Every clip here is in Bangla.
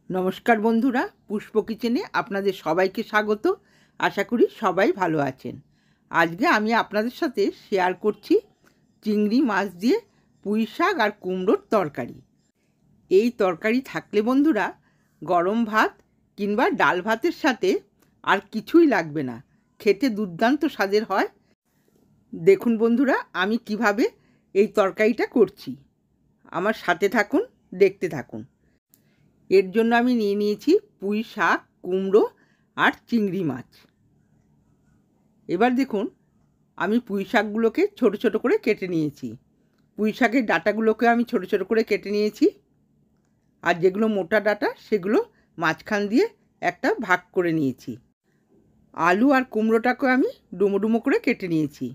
নমস্কার বন্ধুরা, পুষ্প কিচেনে আপনাদের সবাইকে স্বাগত। আশা করি সবাই ভালো আছেন। আজকে আমি আপনাদের সাথে শেয়ার করছি চিংড়ি মাছ দিয়ে পুঁই শাক আর কুমড়োর তরকারি। এই তরকারি থাকলে বন্ধুরা গরম ভাত কিংবা ডাল ভাতের সাথে আর কিছুই লাগবে না, খেতে দুর্দান্ত স্বাদের হয়। দেখুন বন্ধুরা, আমি কিভাবে এই তরকারিটা করছি। আমার সাথে থাকুন, দেখতে থাকুন। এর জন্য আমি নিয়ে নিয়েছি পুঁই শাক, কুমড়ো আর চিংড়ি মাছ। এবার দেখুন, আমি পুঁই শাকগুলোকে ছোট ছোট করে কেটে নিয়েছি। পুঁই শাকের ডাঁটাগুলোকে আমি ছোট ছোট করে কেটে নিয়েছি, আর যেগুলো মোটা ডাঁটা সেগুলো মাঝখান দিয়ে একটা ভাগ করে নিয়েছি। আলু আর কুমড়োটাকে আমি ডুমো ডুমো করে কেটে নিয়েছি।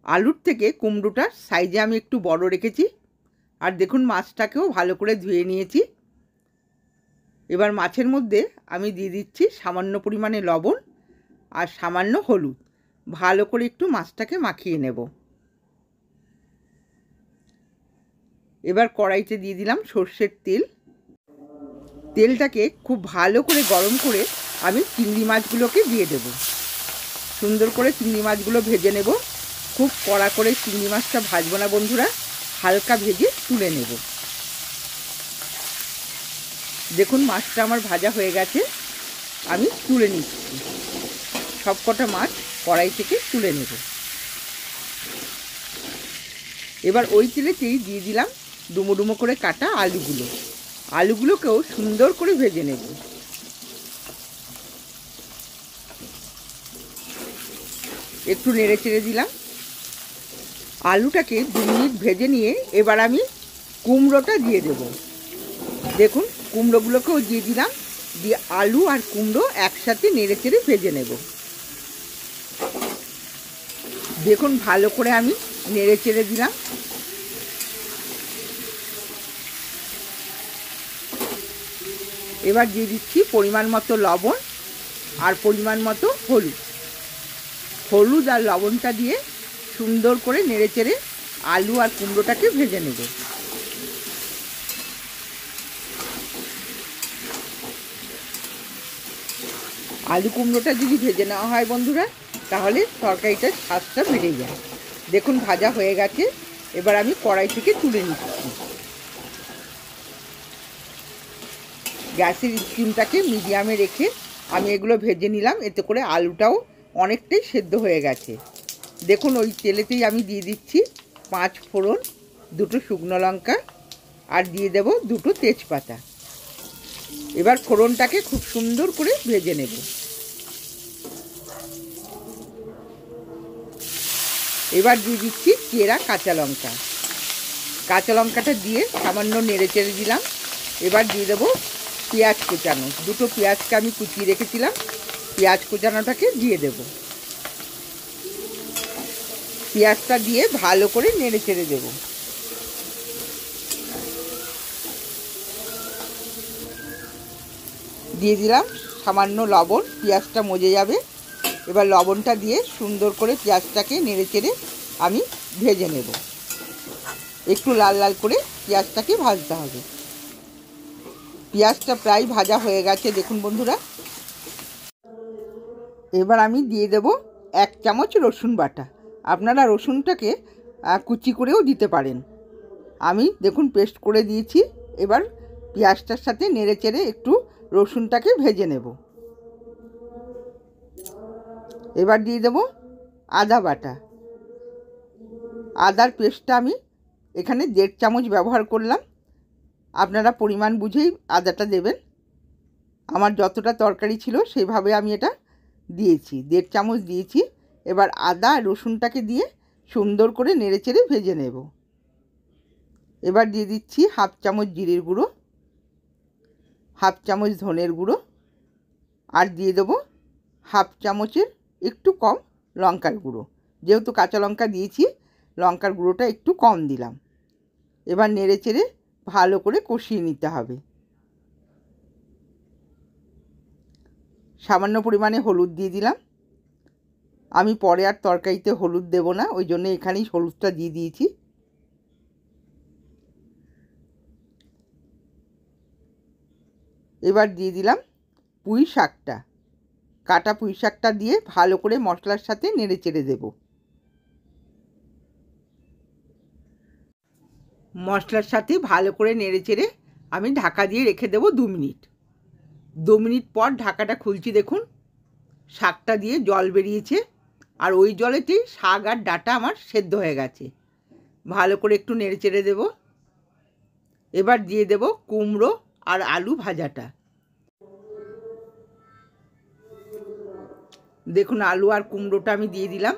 আলুর থেকে কুমড়োটার সাইজে আমি একটু বড় রেখেছি। আর দেখুন, মাছটাকেও ভালো করে ধুয়ে নিয়েছি। এবার মাছের মধ্যে আমি দিয়ে দিচ্ছি সামান্য পরিমাণে লবণ আর সামান্য হলুদ। ভালো করে একটু মাছটাকে মাখিয়ে নেব। এবার কড়াইতে দিয়ে দিলাম সর্ষের তেল। তেলটাকে খুব ভালো করে গরম করে আমি চিংড়ি মাছগুলোকে দিয়ে দেব। সুন্দর করে চিংড়ি মাছগুলো ভেজে নেব। খুব কড়া করে চিংড়ি মাছটা ভাজবো না বন্ধুরা, হালকা ভেজে তুলে নেব। দেখুন, মাছটা আমার ভাজা হয়ে গেছে, আমি তুলে নিচ্ছি। সব কটা মাছ কড়াই থেকে তুলে নেব। এবার ওই তেলেতেই দিয়ে দিলাম ডুমো ডুমো করে কাটা আলুগুলো। আলুগুলোকেও সুন্দর করে ভেজে নেব। একটু নেড়ে চেড়ে দিলাম। আলুটাকে 2 মিনিট ভেজে নিয়ে এবার আমি কুমড়োটা দিয়ে দেব। দেখুন, কুমড়োগুলোকেও দিয়ে দিলাম, দিয়ে আলু আর কুমড়ো একসাথে নেড়ে চেড়ে ভেজে নেব। দেখুন, ভালো করে আমি নেড়ে চেড়ে দিলাম। এবার দিয়ে দিচ্ছি পরিমাণ মতো লবণ আর পরিমাণ মতো হলুদ। হলুদ আর লবণটা দিয়ে সুন্দর করে নেড়ে চেড়ে আলু আর কুমড়োটাকে ভেজে নেব। আলু কুমড়োটা যদি ভেজে নেওয়া হয় বন্ধুরা, তাহলে তরকারিটার স্বাদটা বেড়ে যায়। দেখুন, ভাজা হয়ে গেছে। এবার আমি কড়াই থেকে তুলে নিচ্ছি। গ্যাসের স্টিমটাকে মিডিয়ামে রেখে আমি এগুলো ভেজে নিলাম। এতে করে আলুটাও অনেকটাই সেদ্ধ হয়ে গেছে। দেখুন, ওই তেলেতেই আমি দিয়ে দিচ্ছি 5 ফোড়ন, 2টো শুকনো লঙ্কা আর দিয়ে দেব 2টো তেজপাতা। এবার ফোড়নটাকে খুব সুন্দর করে ভেজে নেব। এবার দিয়ে দিচ্ছি চেরা কাঁচা লঙ্কা। কাঁচা লঙ্কাটা দিয়ে সামান্য নেড়ে চেড়ে দিলাম। এবার দিয়ে দেবো পেঁয়াজ কুচানো। 2টো পেঁয়াজকে আমি কুচিয়ে রেখেছিলাম, পেঁয়াজ কুচানোটাকে দিয়ে দেব। পেঁয়াজটা দিয়ে ভালো করে নেড়ে চেড়ে দেব। দিয়ে দিলাম সামান্য লবণ, পেঁয়াজটা মজে যাবে। এবার লবণটা দিয়ে সুন্দর করে পেঁয়াজটাকে নেড়ে চেড়ে আমি ভেজে নেব। একটু লাল লাল করে পেঁয়াজটাকে ভাজতে হবে। পেঁয়াজটা প্রায় ভাজা হয়ে গেছে দেখুন বন্ধুরা। এবার আমি দিয়ে দেব 1 চামচ রসুন বাটা। আপনারা রসুনটাকে কুচি করেও দিতে পারেন। আমি দেখুন পেস্ট করে দিয়েছি। এবার পেঁয়াজটার সাথে নেড়ে চেড়ে একটু রসুনটাকে ভেজে নেব। এবার দিয়ে দেব আদা বাটা। আদার পেস্টটা আমি এখানে 1.5 চামচ ব্যবহার করলাম। আপনারা পরিমাণ বুঝেই আদাটা দেবেন। আমার যতটা তরকারি ছিল সেইভাবে আমি এটা দিয়েছি, 1.5 চামচ দিয়েছি। এবার আদা আর রসুনটাকে দিয়ে সুন্দর করে নেড়ে চেড়ে ভেজে নেব। এবার দিয়ে দিচ্ছি 1/2 চামচ জিরের গুঁড়ো, 1/2 চামচ ধনের গুঁড়ো আর দিয়ে দেবো 1/2 চামচের একটু কম লঙ্কার গুঁড়ো। যেহেতু কাঁচা লঙ্কা দিয়েছি, লঙ্কার গুঁড়োটা একটু কম দিলাম। এবার নেড়ে চেড়ে ভালো করে কষিয়ে নিতে হবে। সামান্য পরিমাণে হলুদ দিয়ে দিলাম। আমি পরে আর তরকারিতে হলুদ দেব না, ওই জন্য এখানেই হলুদটা দিয়ে দিয়েছি। এবার দিয়ে দিলাম পুঁই শাকটা। কাটা পুঁই শাকটা দিয়ে ভালো করে মশলার সাথে নেড়ে চেড়ে দেব। মশলার সাথে ভালো করে নেড়ে চেড়ে আমি ঢাকা দিয়ে রেখে দেব 2 মিনিট। 2 মিনিট পর ঢাকাটা খুলছি, দেখুন শাকটা দিয়ে জল বেরিয়েছে, আর ওই জলেতেই শাক আর ডাঁটা আমার সেদ্ধ হয়ে গেছে। ভালো করে একটু নেড়ে চেড়ে দেব। এবার দিয়ে দেব কুমড়ো আর আলু ভাজাটা। দেখুন আলু আর কুমড়োটা আমি দিয়ে দিলাম।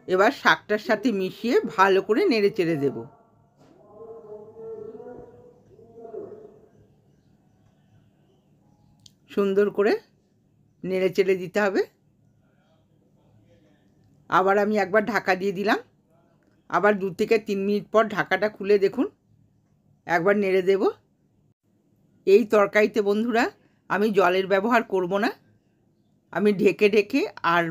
এবার শাকটার সাথে মিশিয়ে ভালো করে নেড়ে চেড়ে দেব। সুন্দর করে নেড়ে চেড়ে দিতে হবে। আবার আমি একবার ঢাকা দিয়ে দিলাম। আবার 2 থেকে 3 মিনিট পর ঢাকাটা খুলে দেখুন একবার নেড়ে দেব। এই তরকারিতে বন্ধুরা আমি জলের ব্যবহার করব না। আমি ঢেকে ঢেকে আর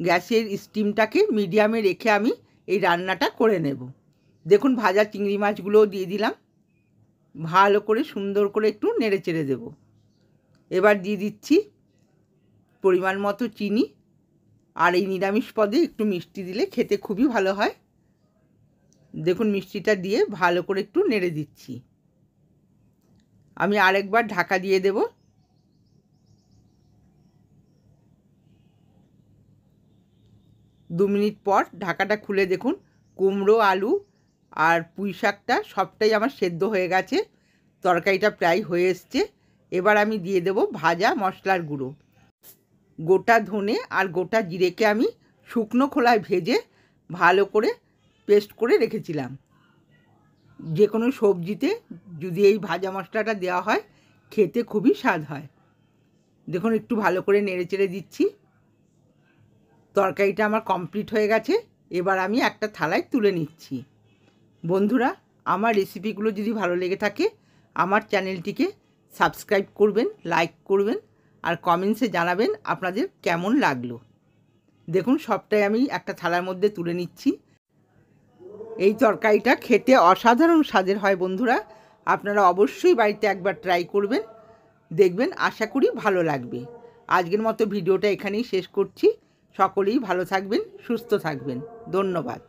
গ্যাসের স্টিমটাকে মিডিয়ামে রেখে আমি এই রান্নাটা করে নেব। দেখুন ভাজা চিংড়ি মাছগুলোও দিয়ে দিলাম। ভালো করে সুন্দর করে একটু নেড়ে চেড়ে দেব। এবার দিয়ে দিচ্ছি পরিমাণ মতো চিনি। আর এই নিরামিষ পদে একটু মিষ্টি দিলে খেতে খুবই ভালো হয়। দেখুন মিষ্টিটা দিয়ে ভালো করে একটু নেড়ে দিচ্ছি। আমি আরেকবার ঢাকা দিয়ে দেব। 2 মিনিট পর ঢাকাটা খুলে দেখুন কুমড়ো আলু আর পুঁই শাকটা সবটাই আমার সেদ্ধ হয়ে গেছে। তরকারিটা প্রায় হয়ে এসছে। এবার আমি দিয়ে দেব ভাজা মশলার গুঁড়ো। গোটা ধনে আর গোটা জিরেকে আমি শুকনো খোলায় ভেজে ভালো করে পেস্ট করে রেখেছিলাম। যে কোনো সবজিতে যদি এই ভাজা মশলাটা দেওয়া হয় খেতে খুবই স্বাদ হয়। দেখুন একটু ভালো করে নেড়ে চেড়ে দিচ্ছি। তরকারিটা আমার কমপ্লিট হয়ে গেছে। এবার আমি একটা থালায় তুলে নিচ্ছি। বন্ধুরা আমার রেসিপিগুলো যদি ভালো লেগে থাকে আমার চ্যানেলটিকে সাবস্ক্রাইব করবেন, লাইক করবেন আর কমেন্টসে জানাবেন আপনাদের কেমন লাগলো। দেখুন সবটাই আমি একটা থালার মধ্যে তুলে নিচ্ছি। এই তরকারিটা খেতে অসাধারণ স্বাদের হয় বন্ধুরা। আপনারা অবশ্যই বাড়িতে একবার ট্রাই করবেন, দেখবেন আশা করি ভালো লাগবে। আজকের মতো ভিডিওটা এখানেই শেষ করছি। সকলেই ভালো থাকবেন, সুস্থ থাকবেন। ধন্যবাদ।